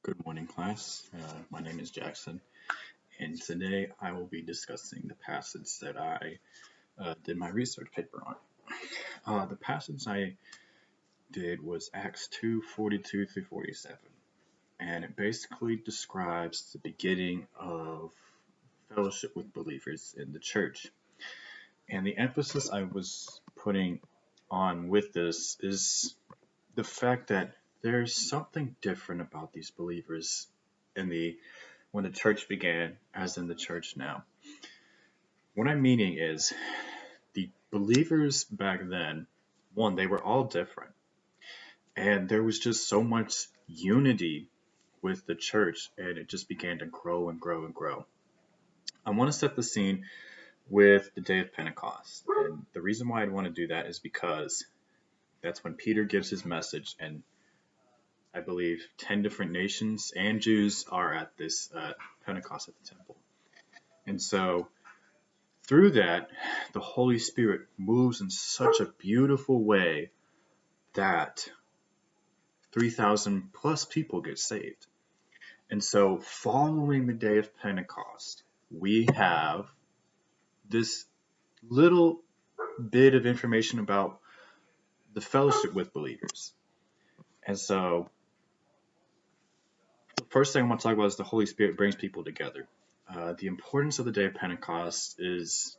Good morning, class. My name is Jackson, and today I will be discussing the passage that I did my research paper on. The passage I did was Acts 2:42 through 47, and it basically describes the beginning of fellowship with believers in the church. And the emphasis I was putting on with this is the fact that there's something different about these believers in the when the church began as in the church now. What I'm meaning is the believers back then, one, they were all different. And there was just so much unity with the church, and it just began to grow and grow and grow. I want to set the scene with the day of Pentecost. And the reason why I want to do that is because that's when Peter gives his message, and I believe 10 different nations and Jews are at this Pentecost at the temple. And so through that, the Holy Spirit moves in such a beautiful way that 3,000 plus people get saved. And so following the day of Pentecost, we have this little bit of information about the fellowship with believers. And so the first thing I want to talk about is the Holy Spirit brings people together. The importance of the day of Pentecost is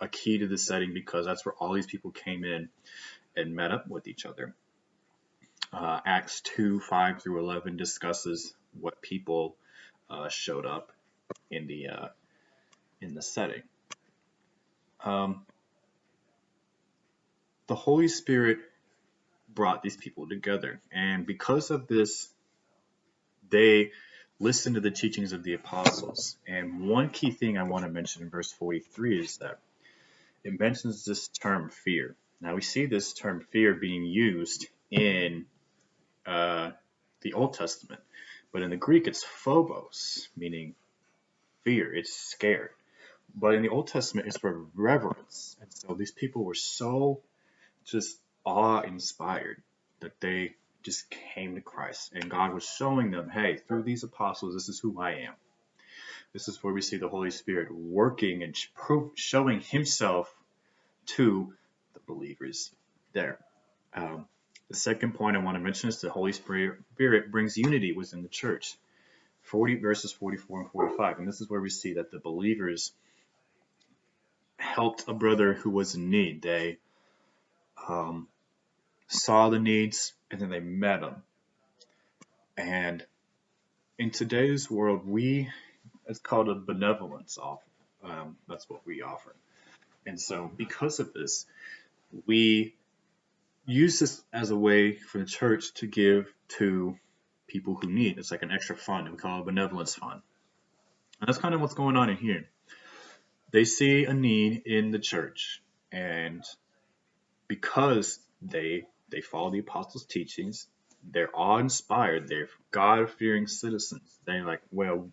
a key to the setting because that's where all these people came in and met up with each other. Acts 2:5 through 11 discusses what people showed up in the setting. The Holy Spirit brought these people together, and because of this, they listened to the teachings of the apostles. And one key thing I want to mention in verse 43 is that it mentions this term fear. Now we see this term fear being used in the Old Testament, but in the Greek it's phobos, meaning fear, it's scared. But in the Old Testament it's for reverence. And so these people were so just awe-inspired that they just came to Christ, and God was showing them, hey, through these apostles, this is who I am. This is where we see the Holy Spirit working and showing himself to the believers there. The second point I want to mention is the Holy Spirit brings unity within the church. 40 verses 44 and 45, and this is where we see that the believers helped a brother who was in need. They saw the needs, and then they met them. And in today's world, it's called a benevolence offer. That's what we offer. And so because of this, we use this as a way for the church to give to people who need. It's like an extra fund. We call it a benevolence fund. And that's kind of what's going on in here. They see a need in the church, and because they follow the apostles' teachings, they're awe-inspired, they're God-fearing citizens. They're like, well,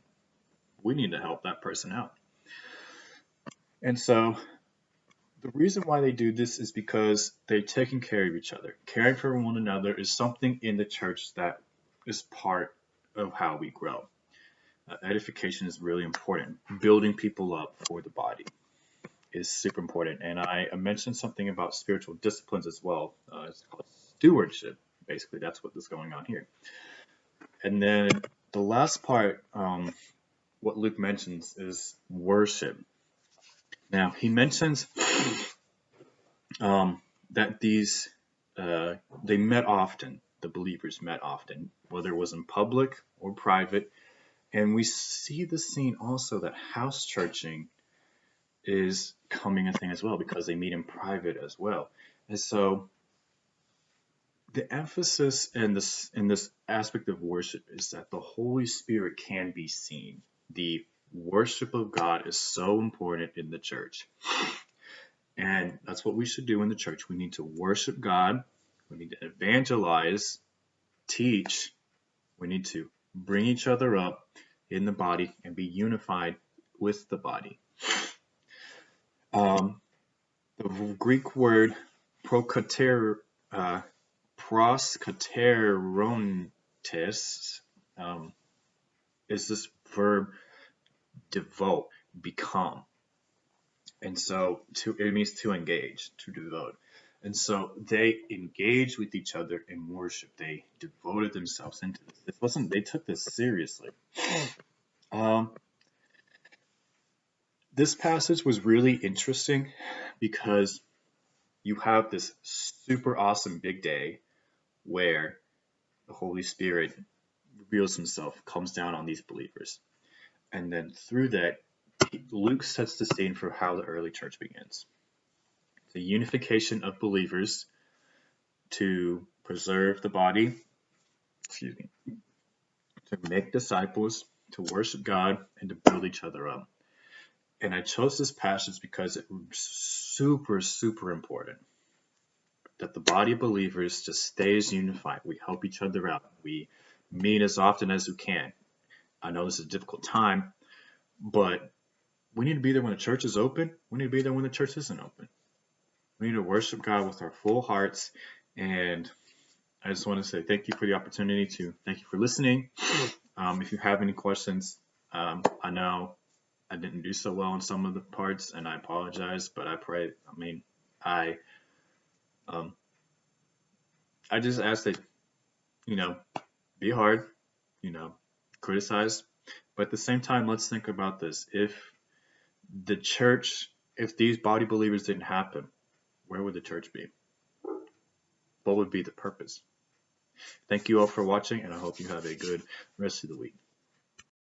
we need to help that person out. And so the reason why they do this is because they're taking care of each other. Caring for one another is something in the church that is part of how we grow. Edification is really important. Building people up for the body is super important. And I mentioned something about spiritual disciplines as well. It's called stewardship. Basically, that's what is going on here. And then the last part, what Luke mentions is worship. Now, he mentions that they met often, the believers met often, whether it was in public or private. And we see the scene also that house churching is coming a thing as well, because they meet in private as well. And so the emphasis in this aspect of worship is that the Holy Spirit can be seen. The worship of God is so important in the church. And that's what we should do in the church. We need to worship God. We need to evangelize, teach. We need to bring each other up in the body and be unified with the body. The Greek word proskaterontes is this verb devote, become. And so it means to engage, to devote. And so they engaged with each other in worship. They devoted themselves into this. They took this seriously. Um, this passage was really interesting because you have this super awesome big day where the Holy Spirit reveals himself, comes down on these believers. And then through that, Luke sets the scene for how the early church begins. The unification of believers to preserve the body, to make disciples, to worship God, and to build each other up. And I chose this passage because it's super, super important that the body of believers just stays unified. We help each other out. We meet as often as we can. I know this is a difficult time, but we need to be there when the church is open. We need to be there when the church isn't open. We need to worship God with our full hearts. And I just want to say thank you for the opportunity to thank you for listening. If you have any questions, I know I didn't do so well in some of the parts, and I apologize. But I just ask that be hard, criticize, but at the same time, let's think about this. If these body believers didn't happen, where would the church be? What would be the purpose? Thank you all for watching, and I hope you have a good rest of the week.